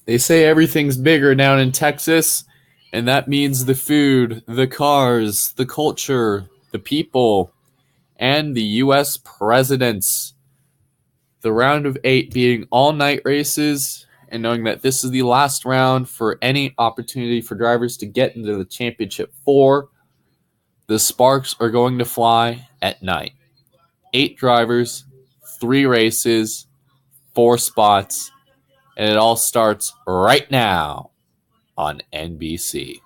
They say everything's bigger down in Texas, and that means the food, the cars, the culture, the people, and the U.S. presidents. The round of 8 being all-night races, and knowing that this is the last round for any opportunity for drivers to get into the championship 4, the sparks are going to fly at night. 8 drivers, 3 races, 4 spots, and it all starts right now on NBC.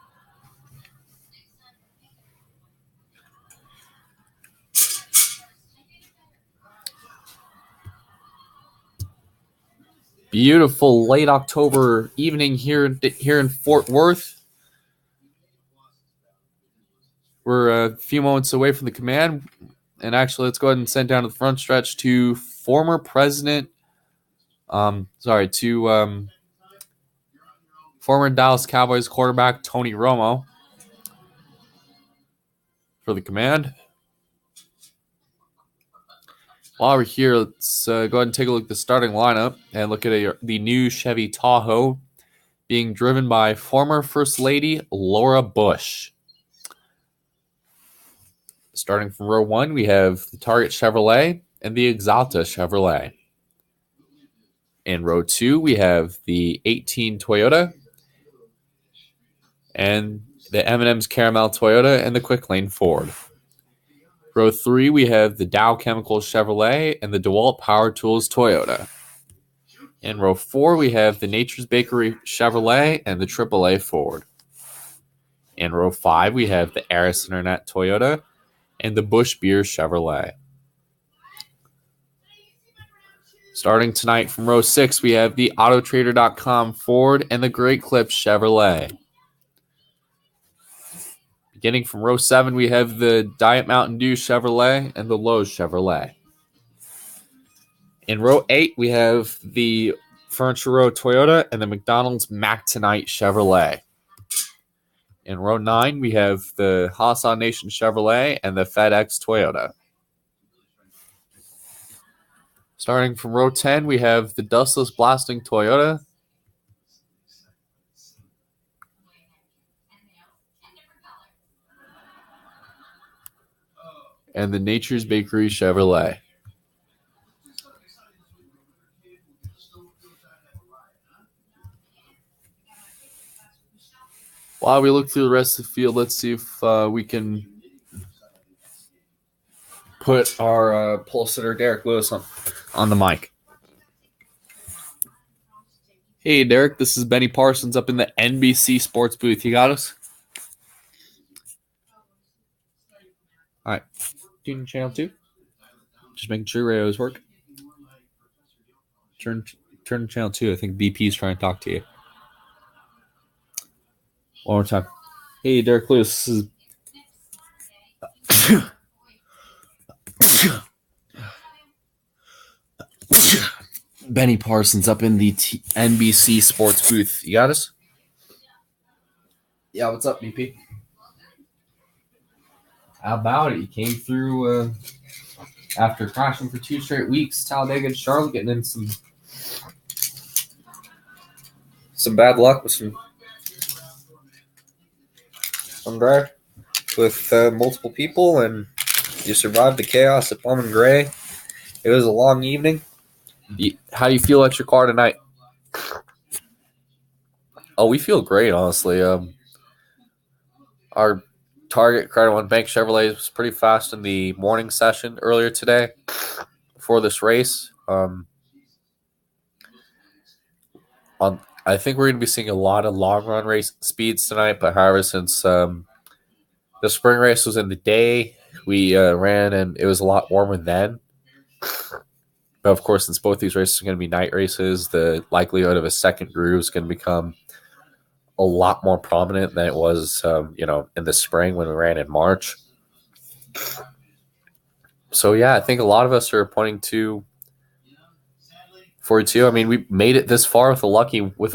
Beautiful late October evening here in Fort Worth. We're a few moments away from the command, and actually, let's go ahead and send down to the front stretch to former Dallas Cowboys quarterback Tony Romo for the command. While we're here, let's go ahead and take a look at the starting lineup and look at the new Chevy Tahoe being driven by former First Lady Laura Bush. Starting from row 1, we have the Target Chevrolet and the Exalta Chevrolet. In row 2, we have the 18 Toyota and the M&M's Caramel Toyota and the Quick Lane Ford. Row 3, we have the Dow Chemical Chevrolet and the DeWalt Power Tools Toyota. In row 4, we have the Nature's Bakery Chevrolet and the AAA Ford. In row 5, we have the Aris Internet Toyota and the Busch Beer Chevrolet. Starting tonight from row 6, we have the Autotrader.com Ford and the Great Clips Chevrolet. Beginning from row 7, we have the Diet Mountain Dew Chevrolet and the Lowe's Chevrolet. In row 8, we have the Furniture Row Toyota and the McDonald's Mac Tonight Chevrolet. In row 9, we have the Hassan Nation Chevrolet and the FedEx Toyota. Starting from row 10, we have the Dustless Blasting Toyota and the Nature's Bakery Chevrolet. While we look through the rest of the field, let's see if we can put our pole sitter Derek Lewis on the mic. Hey, Derek, this is Benny Parsons up in the NBC Sports booth. You got us? All right. Tune channel 2. Just making sure radios work. Turn to channel 2. I think BP is trying to talk to you. One more time. Hey, Derek Lewis. This is Benny Parsons up in the NBC Sports booth. You got us? Yeah, what's up, BP? How about it? You came through after crashing for 2 straight weeks. Talladega and Charlotte getting in some bad luck with some drive with multiple people, and you survived the chaos at Plum and Gray. It was a long evening. How do you feel at your car tonight? Oh, we feel great, honestly. Our Target Credit One Bank Chevrolet was pretty fast in the morning session earlier today before this race. I think we're going to be seeing a lot of long-run race speeds tonight, but however, since the spring race was in the day, we ran, and it was a lot warmer then. But, of course, since both these races are going to be night races, the likelihood of a second groove is going to become a lot more prominent than it was, in the spring when we ran in March. So, yeah, I think a lot of us are pointing to 42. I mean, we made it this far with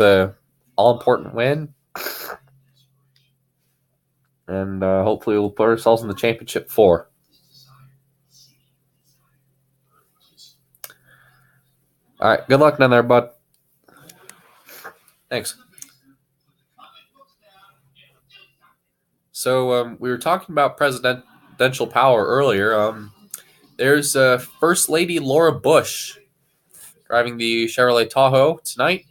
a all-important win. And hopefully we'll put ourselves in the championship 4. All right, good luck down there, bud. Thanks. So we were talking about presidential power earlier. There's First Lady Laura Bush driving the Chevrolet Tahoe tonight.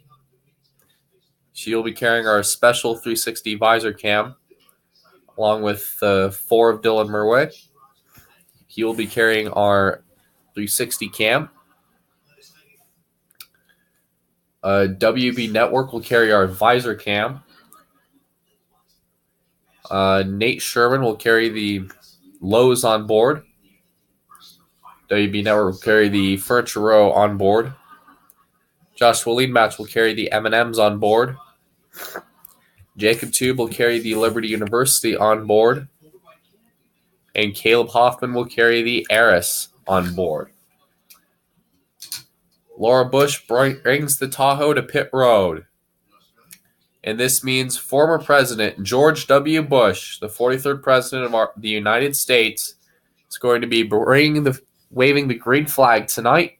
She'll be carrying our special 360 visor cam, along with four of Dylan Murway. He will be carrying our 360 cam. WB Network will carry our visor cam. Nate Sherman will carry the Lowe's on board. WB Network will carry the Furniture Row on board. Joshua Leadmatch will carry the M&Ms on board. Jacob Tube will carry the Liberty University on board. And Caleb Hoffman will carry the Eris on board. Laura Bush brings the Tahoe to pit road. And this means former President George W. Bush, the 43rd President of the United States, is going to be waving the green flag tonight.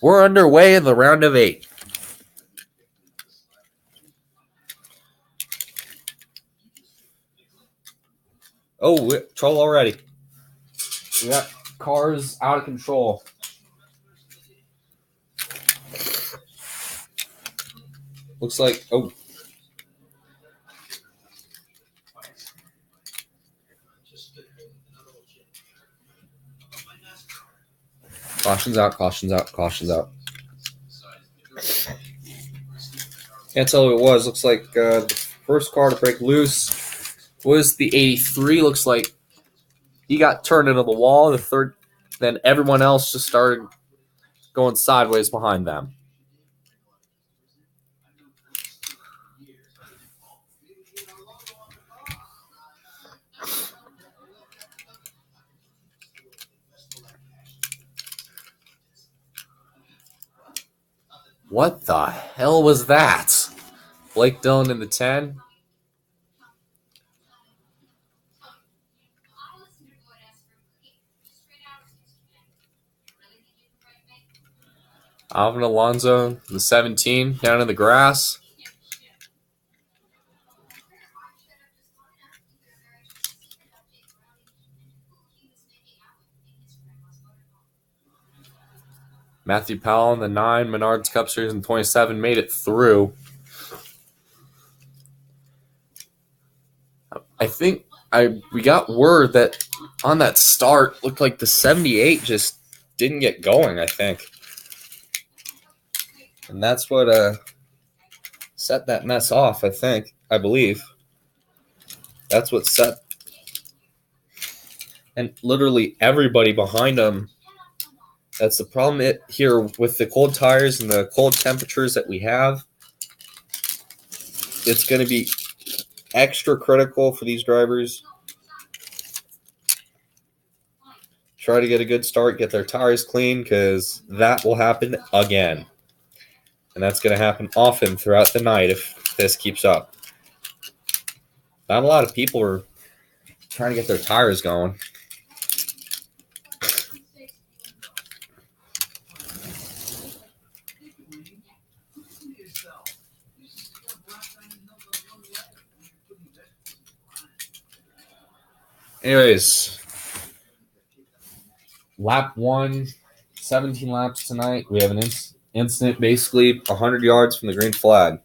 We're underway in the round of 8. Oh, trouble already. We got cars out of control. Looks like, oh. Caution's out, caution's out, caution's out. Can't tell who it was. Looks like the first car to break loose was the 83. Looks like he got turned into the wall. The third, then everyone else just started going sideways behind them. What the hell was that? Blake Dillon in the 10. Alvin Alonso, the 17, down in the grass. Matthew Powell in the 9, Menards Cup Series in 27, made it through. I think we got word that on that start, looked like the 78 just didn't get going, I think. And that's what set that mess off, I believe. That's what set. And literally everybody behind him. That's the problem here with the cold tires and the cold temperatures that we have. It's going to be extra critical for these drivers. Try to get a good start, get their tires clean, because that will happen again. And that's going to happen often throughout the night if this keeps up. Not a lot of people are trying to get their tires going. Anyways, lap 1, 17 laps tonight. We have an incident basically 100 yards from the green flag.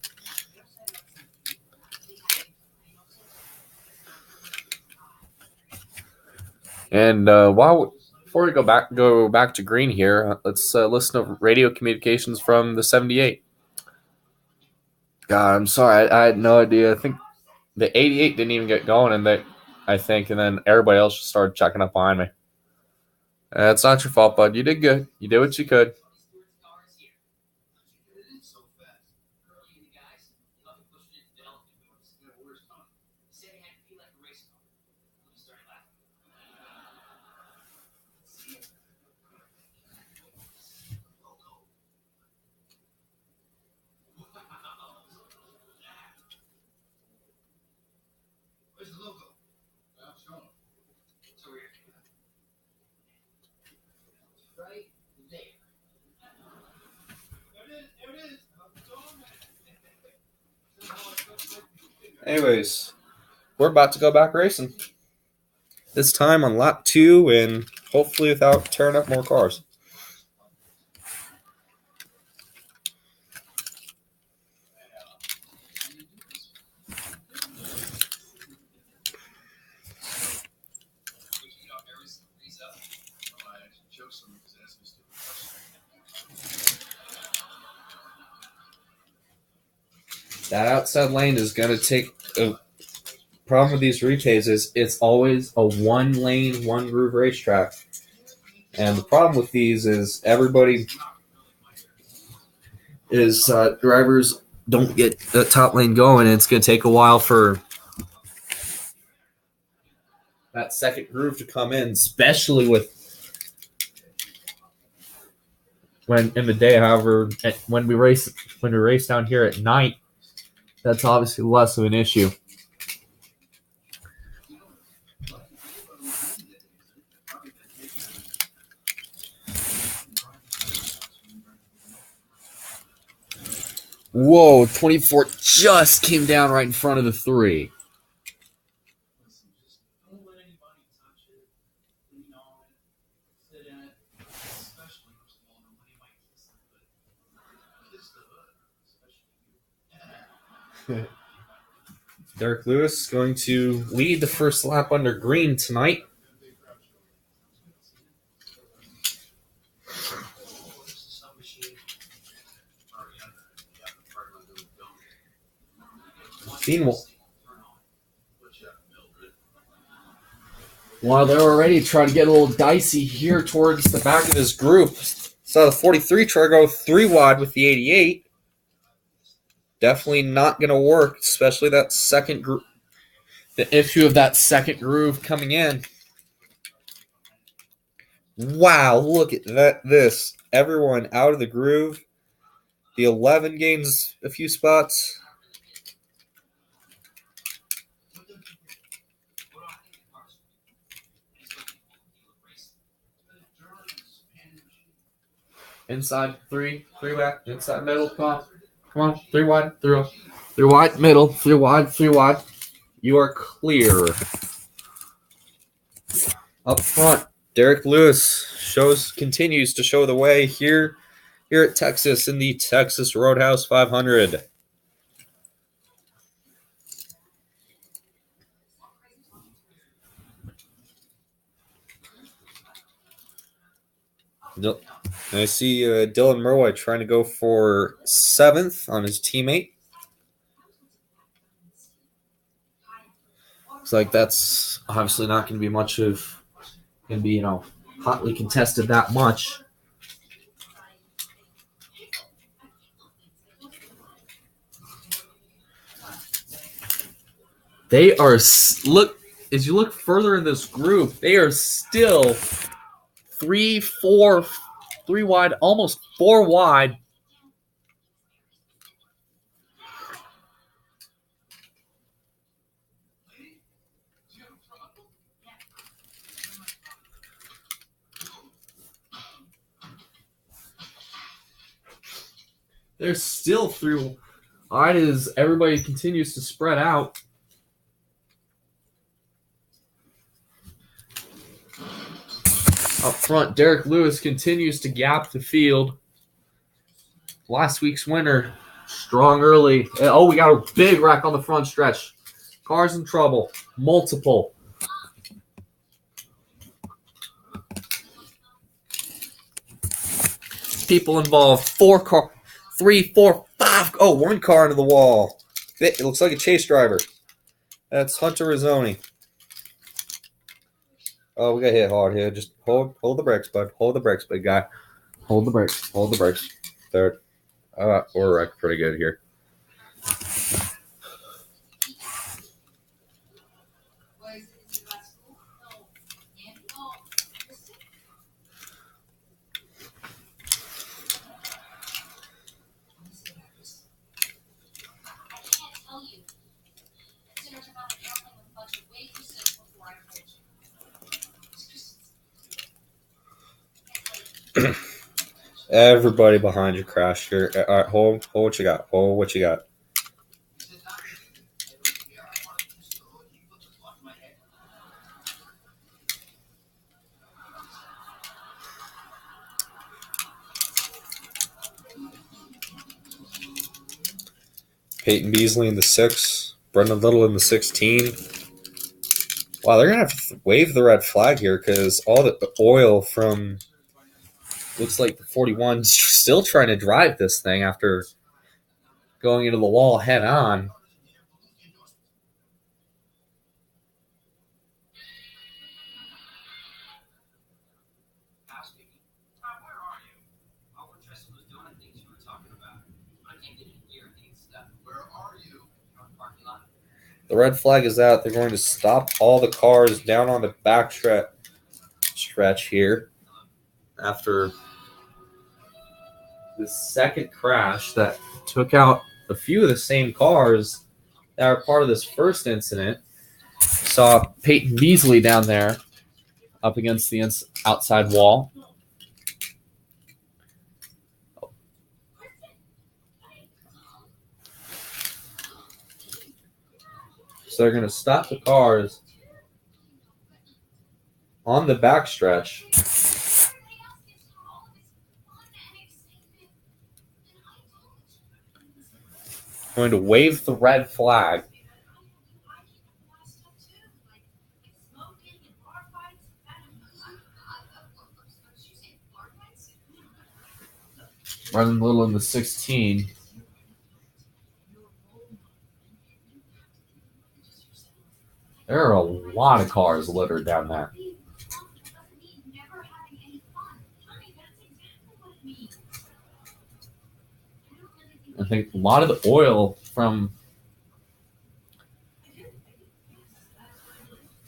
And before we go back to green here, let's listen to radio communications from the 78. God, I'm sorry, I had no idea. I think the 88 didn't even get going, and then everybody else just started checking up behind me. It's not your fault, bud. You did good. You did what you could. Anyways, we're about to go back racing. This time on lap 2 and hopefully without tearing up more cars. That outside lane is going to take a problem with these repays is it's always a one lane, one groove racetrack. And the problem with these is everybody is drivers don't get the top lane going, and it's going to take a while for that second groove to come in, especially with when in the day. However, when we race down here at night, that's obviously less of an issue. Whoa, 24 just came down right in front of the 3. Derek Lewis going to lead the first lap under green tonight. While they're already trying to get a little dicey here towards the back of this group. Saw the 43 try to go 3 wide with the 88. Definitely not going to work, especially that second groove. The issue of that second groove coming in. Wow, look at that! This. Everyone out of the groove. The 11 gains a few spots. Inside, 3 back, inside middle, come on, 3 wide, 3 wide, middle, 3 wide, 3 wide. You are clear. Up front, Derek Lewis continues to show the way here at Texas in the Texas RoadHouse 500. Nope. And I see Dylan Murway trying to go for 7th on his teammate. Looks like that's obviously not going to be much of, going to be, hotly contested that much. They are, as you look further in this group, they are still 3 wide, almost 4 wide. They're still 3 wide as everybody continues to spread out. Up front, Derek Lewis continues to gap the field. Last week's winner, strong early. Oh, we got a big wreck on the front stretch. Cars in trouble. Multiple. People involved. 3, 4, 5. Oh, 1 car into the wall. It looks like a chase driver. That's Hunter Rizzoni. Oh, we got hit hard here. Just hold the brakes, bud. Hold the brakes, big guy. Hold the brakes. Hold the brakes. Third. We're wrecked pretty good here. Everybody behind you crashed here. All right, hold what you got. Hold what you got. Peyton Beasley in the 6. Brendan Little in the 16. Wow, they're going to have to wave the red flag here because all the oil from, looks like the 41 still trying to drive this thing after going into the wall head on. The red flag is out. They're going to stop all the cars down on the back stretch here after the second crash that took out a few of the same cars that are part of this first incident. Saw Peyton Beasley down there up against the outside wall. So they're going to stop the cars on the backstretch. Going to wave the red flag. Running Little in the 16. There are a lot of cars littered down there. I think a lot of the oil from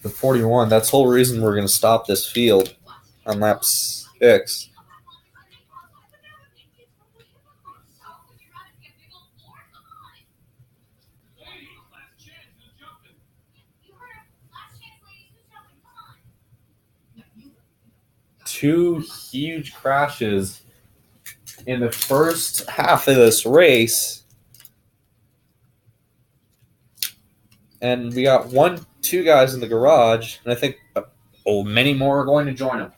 the 41, that's the whole reason we're going to stop this field on lap 6. Two huge crashes in the first half of this race. And we got 2 guys in the garage, and I think many more are going to join them.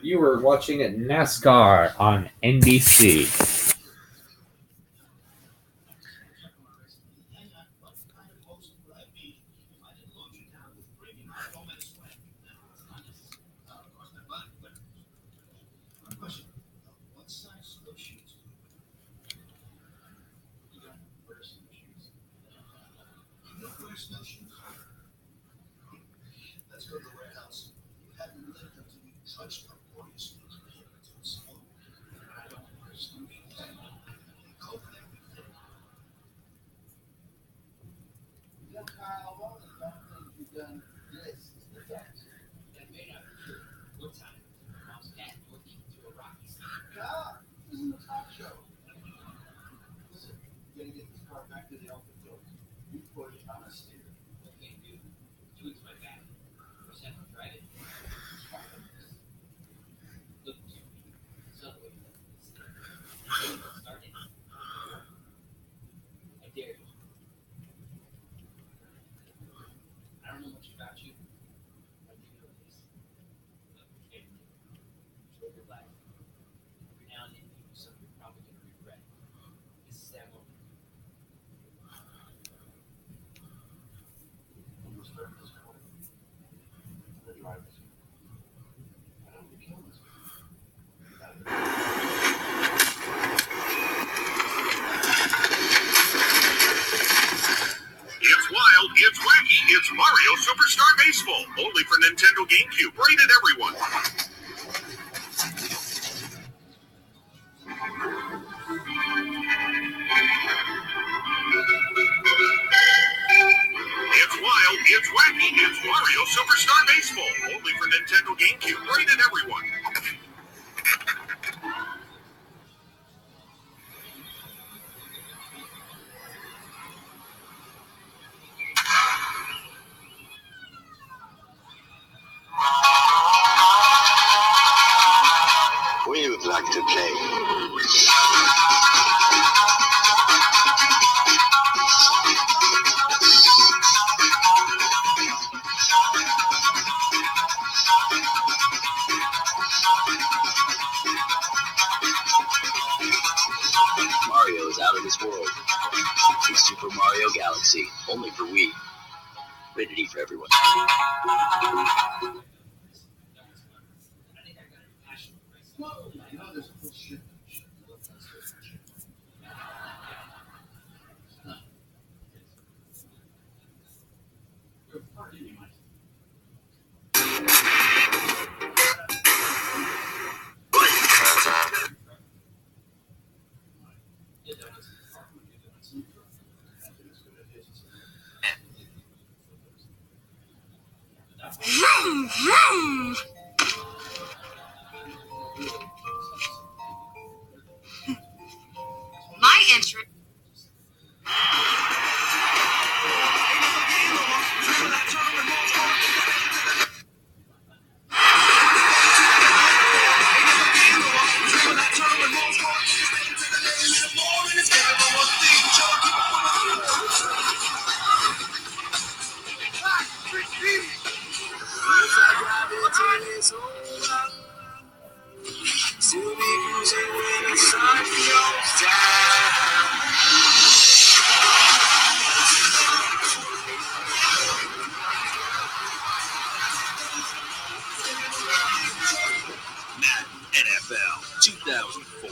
You were watching NASCAR on NBC. Let's go to the RoadHouse. Haven't let them to be trudged up gloriously. I don't understand. Yeah, Kyle, one of the dumb things you've done this is the best. That may not be true. One time, Mom's dad looking to a rocky spot. God, this is a talk show. Listen, you gotta get this car back to the Alpha Joe. You put it on a steer. What can you do? Tweaks my back. Percent drive it. Look, suddenly, start it. I dare you. I don't know much about you. I do know this. Look, enjoy your life. Every now and then you do something you're probably going to regret. This is that moment. When we're starting this car, the drivers, I don't want to kill this. It's wild, it's wacky, it's Mario Superstar Baseball. Only for Nintendo GameCube. Rated everyone. It's wild, it's wacky, it's Mario Superstar Baseball. Only for Nintendo GameCube. Rated everyone. It's Super Mario Galaxy, only for Wii. Rated E for everyone. My entry. NFL 2004.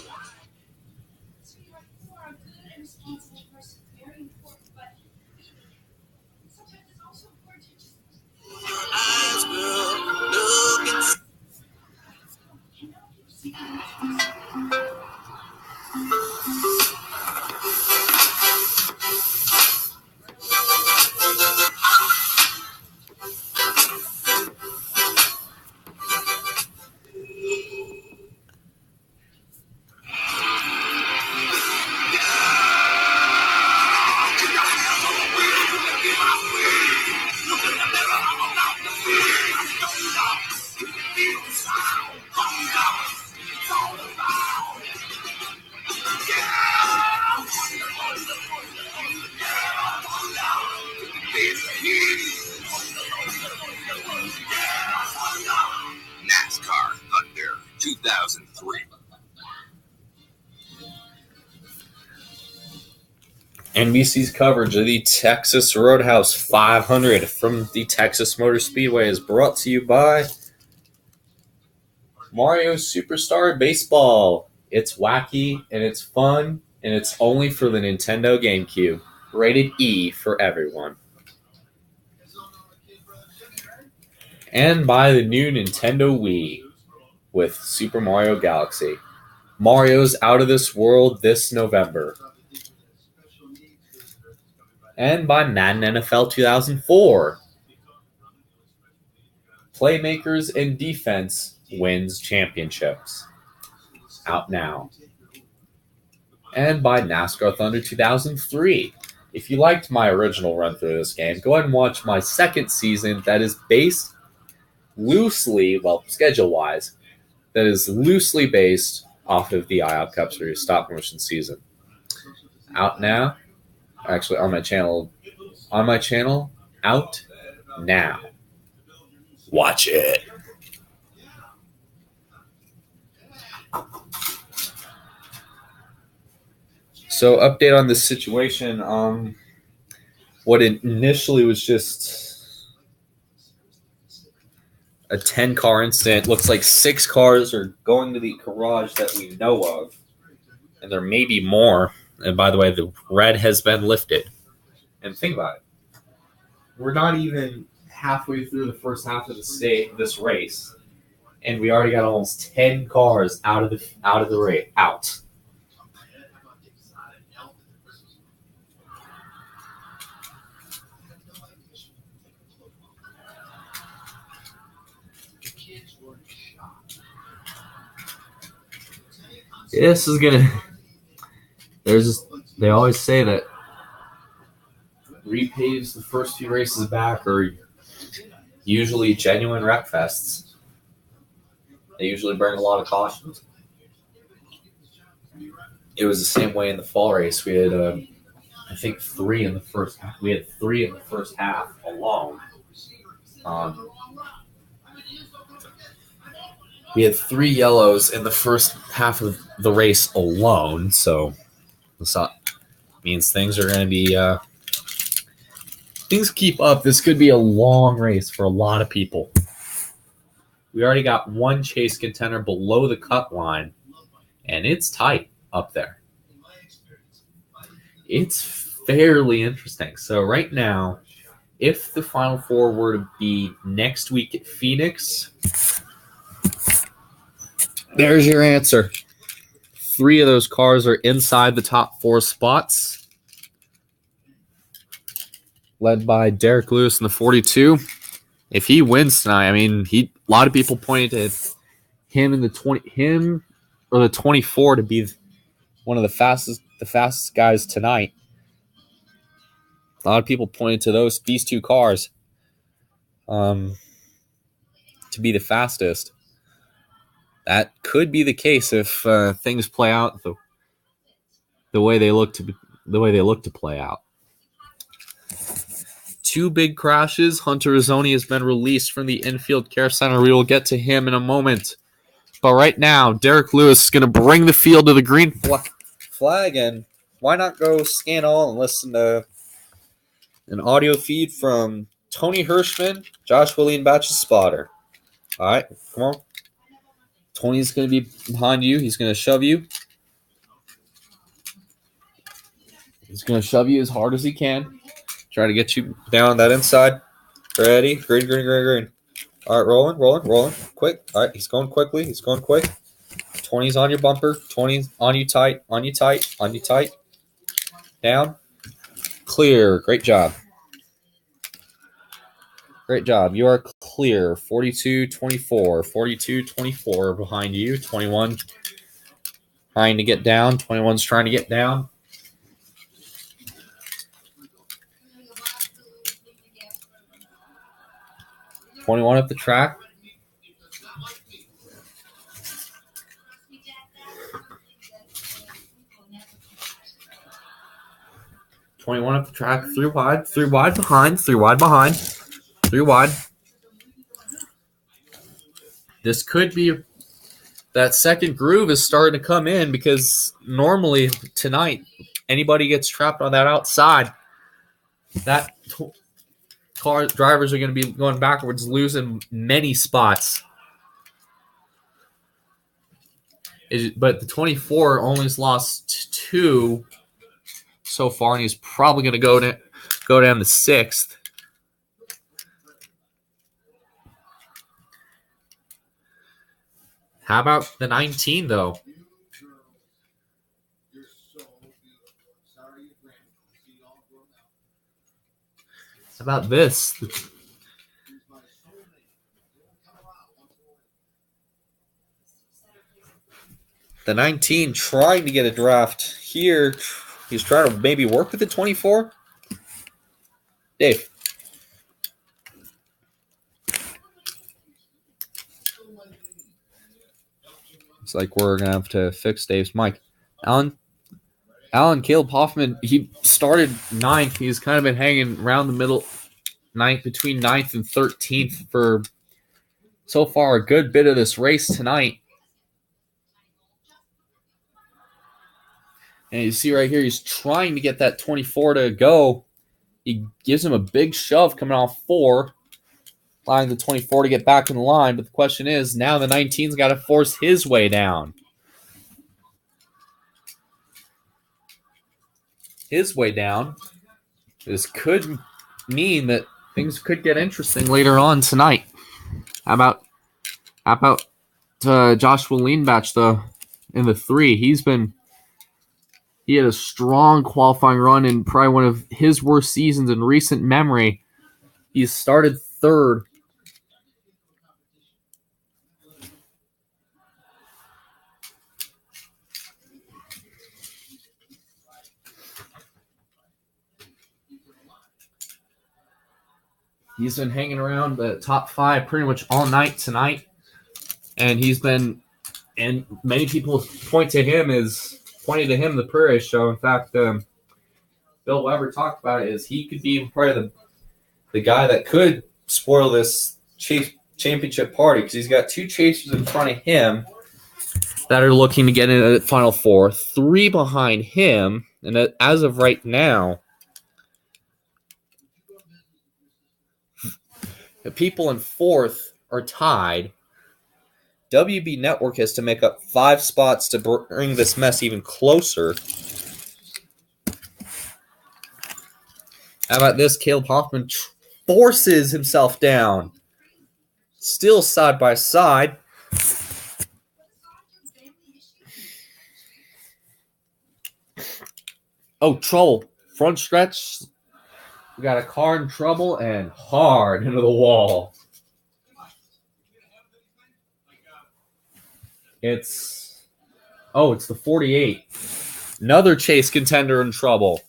NASCAR Thunder 2003. NBC's coverage of the Texas RoadHouse 500 from the Texas Motor Speedway is brought to you by Mario Superstar Baseball. It's wacky and it's fun and it's only for the Nintendo GameCube. Rated E for everyone. And by the new Nintendo Wii with Super Mario Galaxy. Mario's out of this world this November. And by Madden NFL 2004. Playmakers and defense wins championships. Out now. And by NASCAR Thunder 2003. If you liked my original run through this game, go ahead and watch my second season that is based loosely, well, schedule-wise, that is loosely based off of the IOP Cup Series stop motion season. Out now. Actually, on my channel, out now. Watch it. So, update on this situation. What initially was just a 10-car incident. Looks like 6 cars are going to the garage that we know of. And there may be more. And by the way, the red has been lifted. And think about it. We're not even halfway through the first half of this race. And we already got almost 10 cars out of the race. Out. This is gonna. They always say that repaves the first few races back are usually genuine wreck fests. They usually bring a lot of cautions. It was the same way in the fall race. We had, I think, 3 in the first half. We had 3 in the first half alone. We had 3 yellows in the first half of the race alone. So let's not Means things are going to be things keep up. This could be a long race for a lot of people. We already got one chase contender below the cut line, and it's tight up there. It's fairly interesting. So right now, if the Final Four were to be next week at Phoenix, there's your answer. 3 of those cars are inside the top 4 spots, led by Derek Lewis in the 42. If he wins tonight, I mean, a lot of people pointed to him in the 24 to be one of the fastest guys tonight. A lot of people pointed to these 2 cars to be the fastest. That could be the case if things play out the way they look to play out. 2 big crashes. Hunter Rizzoni has been released from the infield care center. We will get to him in a moment. But right now, Derek Lewis is going to bring the field to the green flag, and why not go scan all and listen to an audio feed from Tony Hirschman, Josh Williambatch's spotter. All right, come on. Tony's going to be behind you. He's going to shove you. He's going to shove you as hard as he can. Try to get you down that inside. Ready? Green. All right, rolling. Quick. All right, he's going quickly. He's going quick. 20's on your bumper. 20's on you tight. Down. Clear. Great job. You are clear. 42-24 behind you. 21 trying to get down. 21's trying to get down. $21 up the track. Three wide behind. This could be that second groove is starting to come in, because normally tonight, anybody gets trapped on that outside, that car drivers are going to be going backwards, losing many spots. But the 24 only has lost 2 so far, and he's probably going to go down to 6th. How about the 19, though? How about this? The 19 trying to get a draft here. He's trying to maybe work with the 24. Dave. It's like we're going to have to fix Dave's mic. Caleb Hoffman, he started 9th. He's kind of been hanging around the middle, between 9th and 13th for so far a good bit of this race tonight. And you see right here, he's trying to get that 24 to go. He gives him a big shove coming off 4, allowing the 24 to get back in the line. But the question is, now the 19's got to force his way down. This could mean that things could get interesting later on tonight. How about Joshua Leanbatch in the 3? He had a strong qualifying run in probably one of his worst seasons in recent memory. He started 3rd. He's been hanging around the top 5 pretty much all night tonight. And many people pointed to him the Prairie Show. In fact, Bill Weber talked about it, is he could be part of the guy that could spoil this championship party, because he's got 2 chasers in front of him that are looking to get into the Final Four, 3 behind him, And as of right now, the people in fourth are tied. WB Network has to make up 5 spots to bring this mess even closer. How about this? Caleb Hoffman forces himself down. Still side by side. Oh, trouble. Front stretch. We got a car in trouble and hard into the wall. It's the 48. Another chase contender in trouble.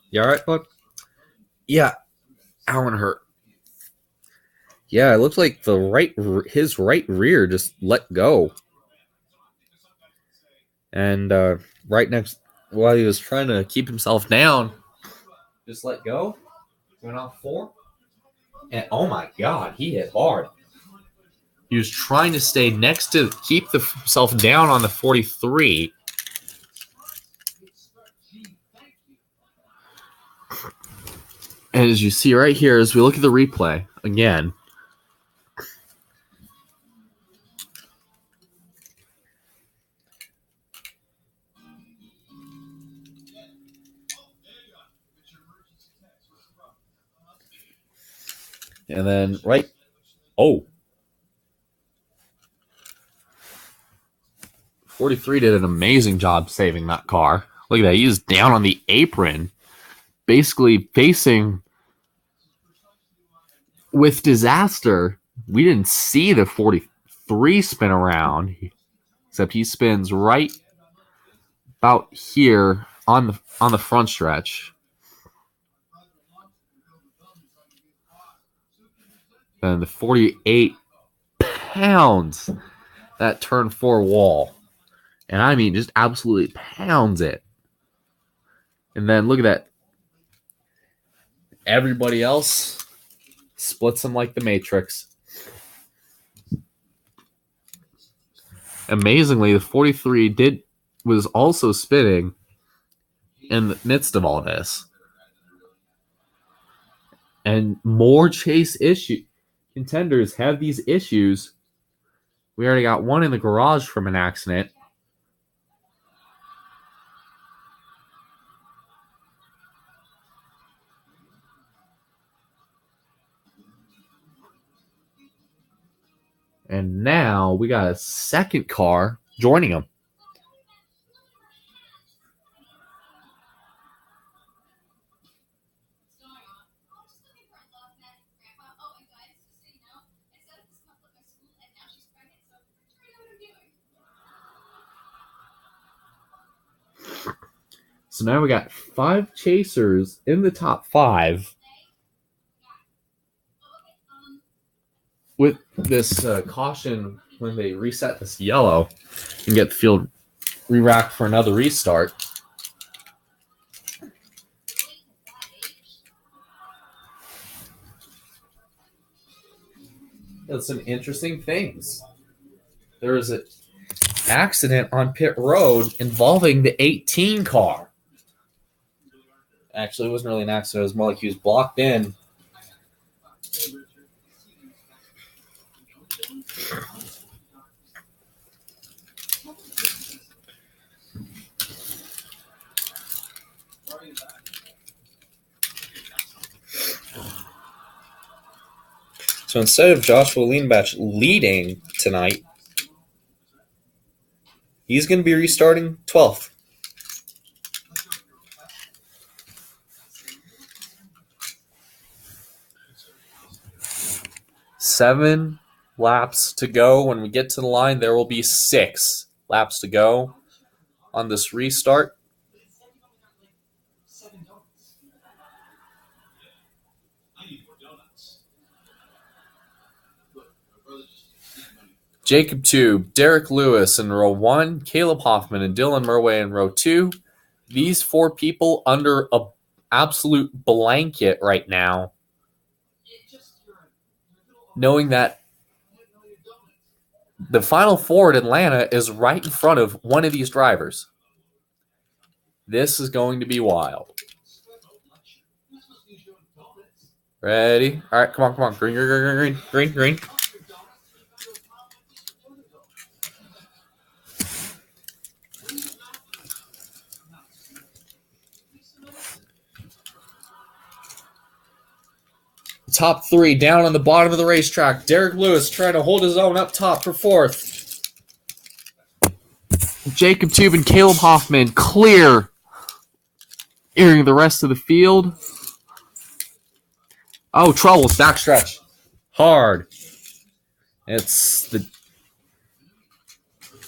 You all right, bud? Yeah, Alan hurt. Yeah, it looks like his right rear just let go. And right next, while he was trying to keep himself down, just let go. Went off 4. And oh my God, he hit hard. He was trying to stay next to keep himself down on the 43. And as you see right here, as we look at the replay again, and then 43 did an amazing job saving that car. Look at that. He was down on the apron, basically facing with disaster. We didn't see the 43 spin around, except he spins right about here on the front stretch. And the 48 pounds that turn 4 wall. And I mean, just absolutely pounds it. And then look at that. Everybody else splits them like the Matrix. Amazingly, the 43 was also spinning in the midst of all this. And more chase contenders have these issues. We already got one in the garage from an accident. And now we got a second car joining them. So now we got 5 chasers in the top 5. With this caution, when they reset this yellow, you can get the field re-racked for another restart. There's some interesting things. There was an accident on pit road involving the 18 car. Actually, it wasn't really an accident. It was more like he was blocked in. So instead of Joshua Leanbach leading tonight, he's going to be restarting 12th. Seven laps to go. When we get to the line, there will be 6 laps to go on this restart. Jacob Tube, Derek Lewis in row 1, Caleb Hoffman and Dylan Murway in row 2, these 4 people under a absolute blanket right now, knowing that the Final Four at Atlanta is right in front of one of these drivers. This is going to be wild. Ready? All right, come on. Green. Top 3 down on the bottom of the racetrack. Derek Lewis trying to hold his own up top for 4th. Jacob Tube and Caleb Hoffman clear. Airing the rest of the field. Oh, troubles. Backstretch. Hard. It's the...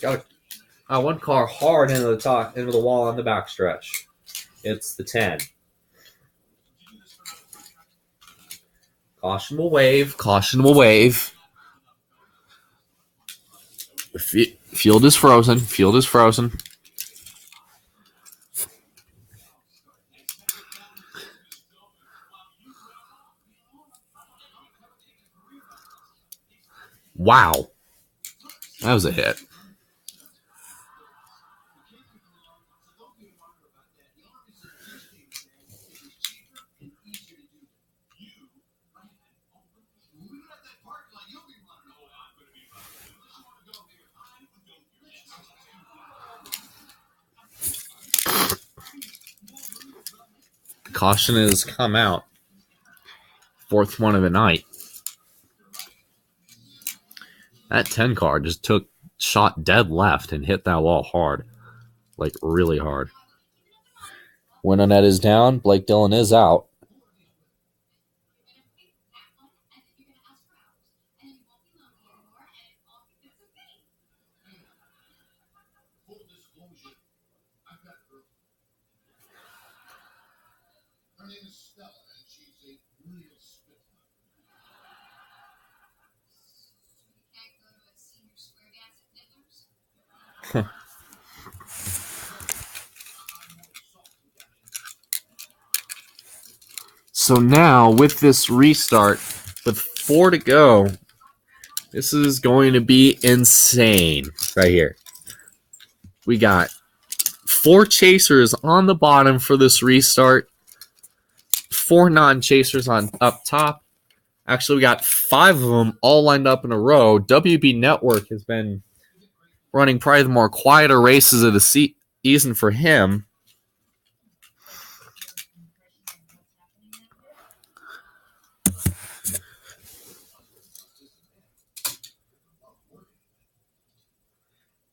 Got one car hard into the wall on the backstretch. It's the 10. Caution will wave. Field is frozen. Wow. That was a hit. Caution has come out. 4th one of the night. That 10 car just shot dead left and hit that wall hard. Like, really hard. Winonette is down. Blake Dillon is out. So now, with this restart, with 4 to go, this is going to be insane right here. We got 4 chasers on the bottom for this restart, 4 non-chasers on up top. Actually, we got 5 of them all lined up in a row. WB Network has been running probably the more quieter races of the season for him.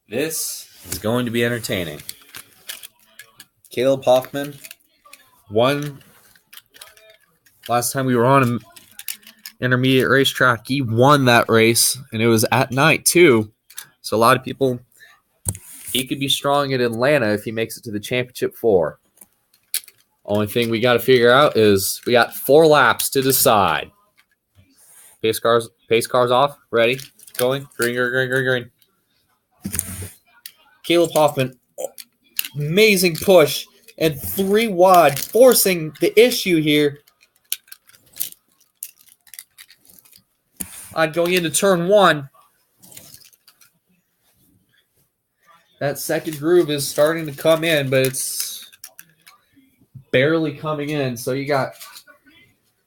This is going to be entertaining. Caleb Hoffman won last time we were on an intermediate racetrack. He won that race, and it was at night too. So a lot of people, he could be strong at Atlanta if he makes it to the championship 4. Only thing we got to figure out is we got 4 laps to decide. Pace cars off. Ready? Going. Green. Caleb Hoffman, amazing push, and 3 wide, forcing the issue here. Going into turn 1. That second groove is starting to come in, but it's barely coming in. So you got,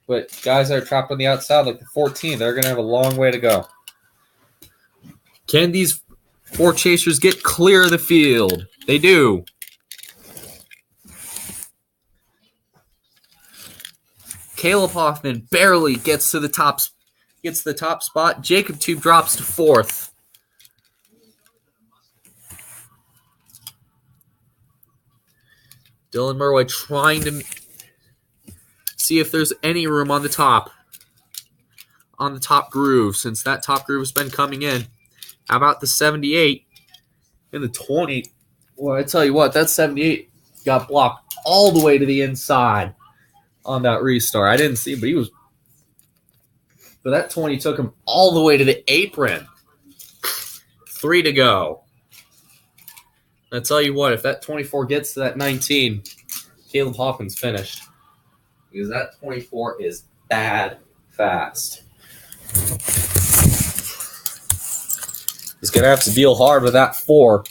but guys that are trapped on the outside, like the 14, they're going to have a long way to go. Can these 4 chasers get clear of the field? They do. Caleb Hoffman barely gets to the top spot. Jacob Tube drops to 4th. Dylan Murway trying to see if there's any room on the top groove, since that top groove has been coming in. How about the 78 and the 20? Well, I tell you what, that 78 got blocked all the way to the inside on that restart. I didn't see him, but that 20 took him all the way to the apron. 3 to go. I tell you what, if that 24 gets to that 19, Caleb Hoffman's finished. Because that 24 is bad fast. He's going to have to deal hard with that 4.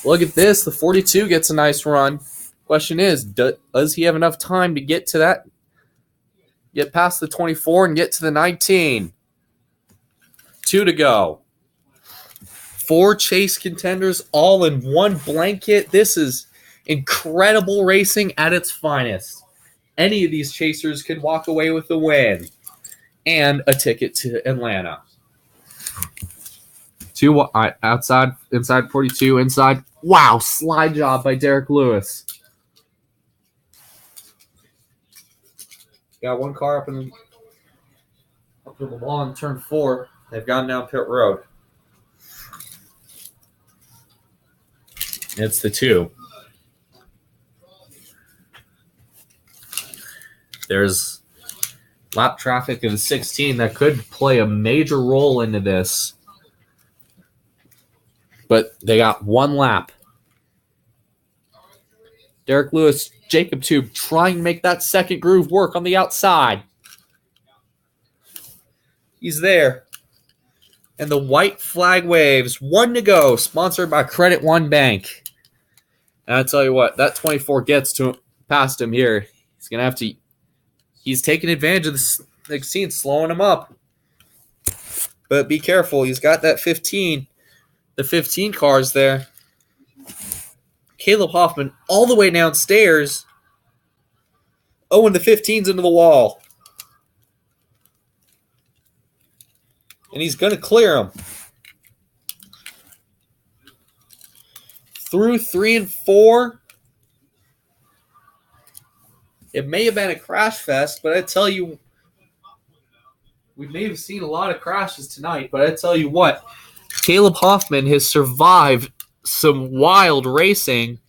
Look at this. The 42 gets a nice run. Question is, does he have enough time to get to that? Get past the 24 and get to the 19. 2 to go. 4 chase contenders all in one blanket. This is incredible racing at its finest. Any of these chasers could walk away with the win and a ticket to Atlanta. 2 outside, inside 42, inside. Wow, slide job by Derek Lewis. Got one car up in the wall on turn 4. They've gone down pit road. It's the 2. There's lap traffic of the 16 that could play a major role into this. But they got one lap. Derek Lewis, Jacob Tube trying to make that second groove work on the outside. He's there. And the white flag waves. 1 to go. Sponsored by Credit One Bank. And I tell you what, that 24 gets past him here. He's going to have to. He's taking advantage of the 16, slowing him up. But be careful. He's got that 15. The 15 car's there. Caleb Hoffman all the way downstairs. Oh, and the 15's into the wall. And he's going to clear him. Through 3 and 4. It may have been a crash fest, but I tell you, we may have seen a lot of crashes tonight, but I tell you what, Caleb Hoffman has survived some wild racing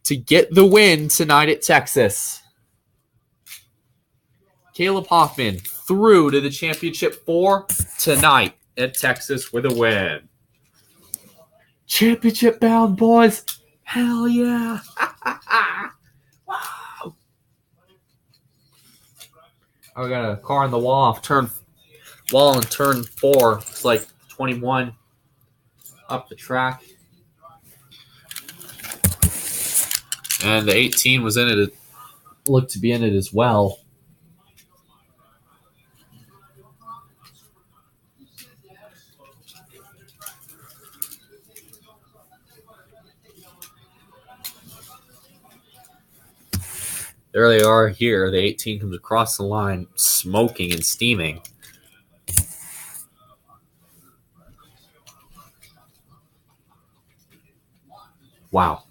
to get the win tonight at Texas. Caleb Hoffman through to the championship 4 tonight at Texas with a win. Championship bound, boys. Hell yeah. Wow. I got a car on the wall in turn 4. It's like 21 up the track. And the 18 was in it. It looked to be in it as well. There they are here. The 18 comes across the line, smoking and steaming. Wow.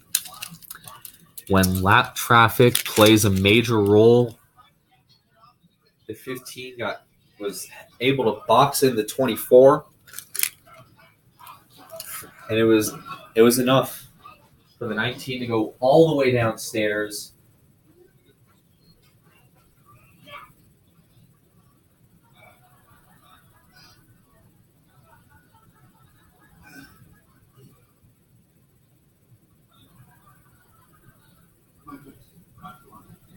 When lap traffic plays a major role, the 15 was able to box in the 24, and it was enough for the 19 to go all the way downstairs.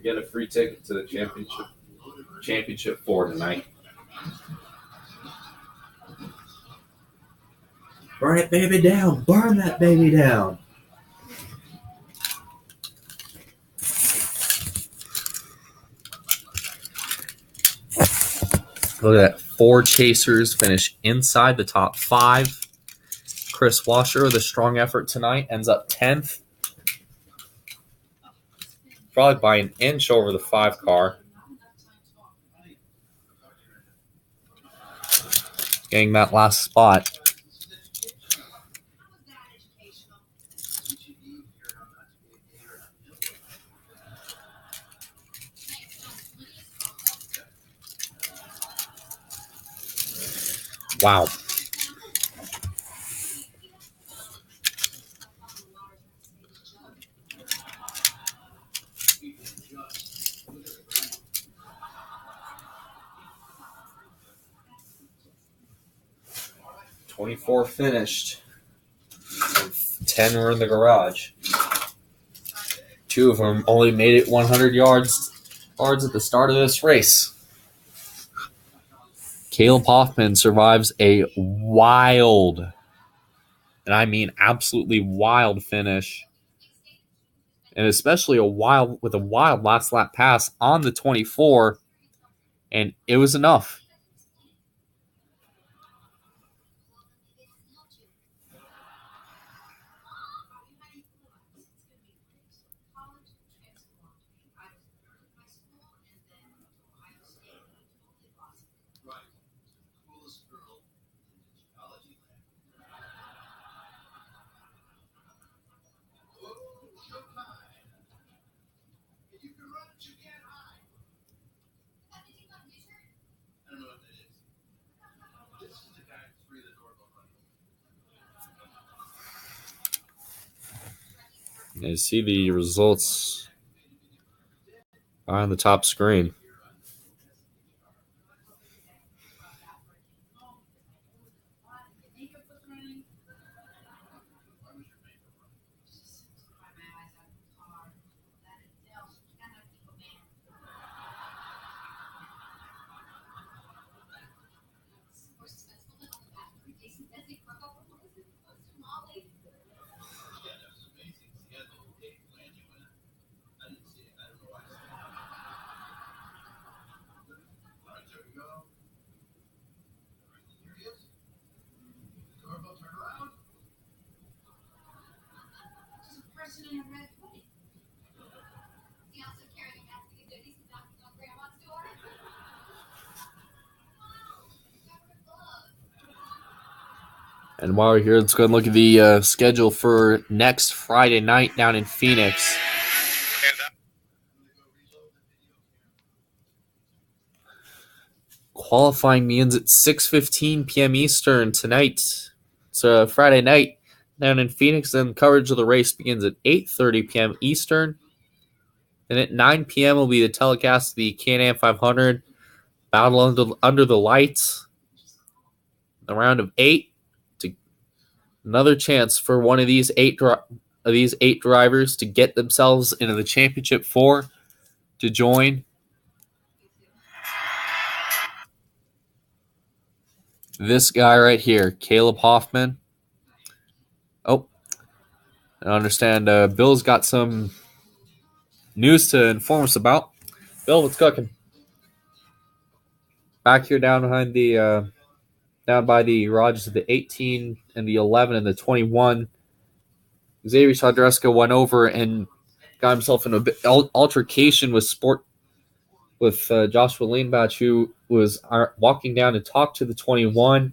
Get a free ticket to the championship 4 tonight. Burn it, baby, down. Burn that baby down. Look at that. 4 chasers finish inside the top 5. Chris Washer with a strong effort tonight ends up 10th. Probably by an inch over the 5 car. Getting that last spot. Wow. 24 finished. 10 were in the garage. 2 of them only made it 100 yards at the start of this race. Caleb Hoffman survives a wild, and I mean absolutely wild finish. And especially a wild last lap pass on the 24, and it was enough. You see the results on the top screen. And while we're here, let's go and look at the schedule for next Friday night down in Phoenix. Qualifying begins at 6:15 p.m. Eastern tonight. It's a Friday night down in Phoenix. Then coverage of the race begins at 8:30 p.m. Eastern. And at 9 p.m. will be the telecast of the Can-Am 500 Battle Under the Lights. The round of 8. Another chance for one of these eight drivers to get themselves into the championship 4 to join this guy right here, Caleb Hoffman. Oh, I understand Bill's got some news to inform us about. Bill, what's cooking? Back here down behind the down by the garages of the 18 and the 11 and the 21. Xavier Sodreska went over and got himself in a bit altercation with Joshua Leanbach, who was walking down to talk to the 21.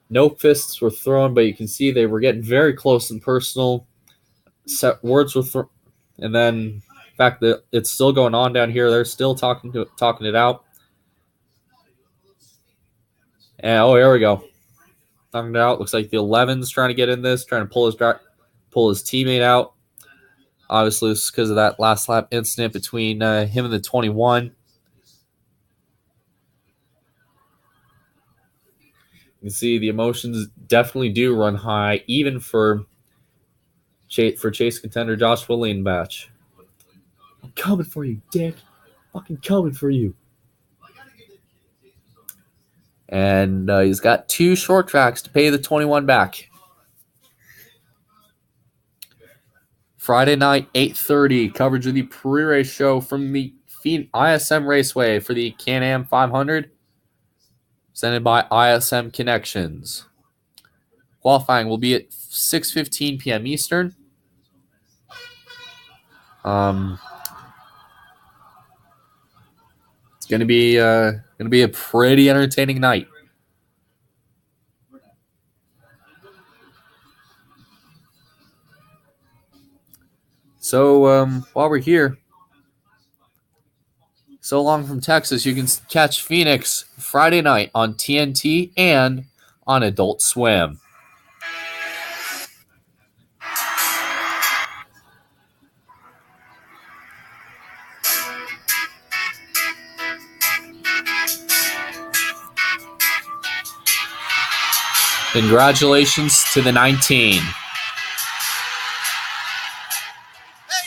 No fists were thrown, but you can see they were getting very close and personal. Words were thrown, and then, in fact, it's still going on down here. They're still talking it out. And here we go. Talking it out. Looks like the 11's trying to get in this, trying to pull his teammate out. Obviously, it's because of that last lap incident between him and the 21. You can see the emotions definitely do run high, even for chase contender Joshua Leanbach. I'm coming for you, Dick. Fucking coming for you. And he's got 2 short tracks to pay the 21 back. Friday night, 8:30, coverage of the pre-race show from the ISM Raceway for the Can-Am 500, presented by ISM Connections. Qualifying will be at 6:15 p.m. Eastern. It's going to be a pretty entertaining night. So while we're here, so long from Texas, you can catch Phoenix Friday night on TNT and on Adult Swim. Congratulations to the 19. Hey,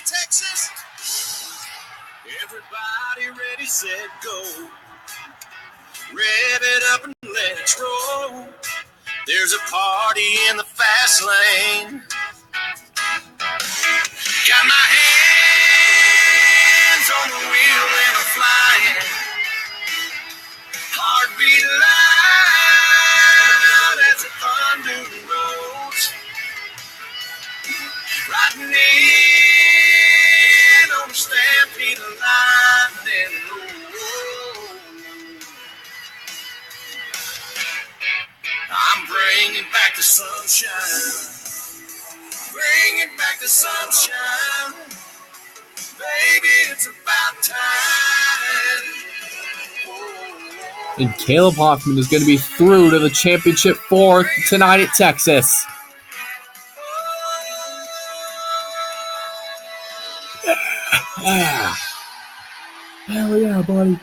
Texas! Everybody ready, set, go. Rev it up and let it roll. There's a party in the fast lane. Got my hands on the wheel and I'm flying. Heartbeat loud as the thunder rolls. Riding in on the stampede of lightning. I'm bringing back the sunshine. Bringing back the sunshine. Baby, it's about time. And Caleb Hoffman is going to be through to the championship 4 tonight at Texas. Yeah. Hell yeah, buddy.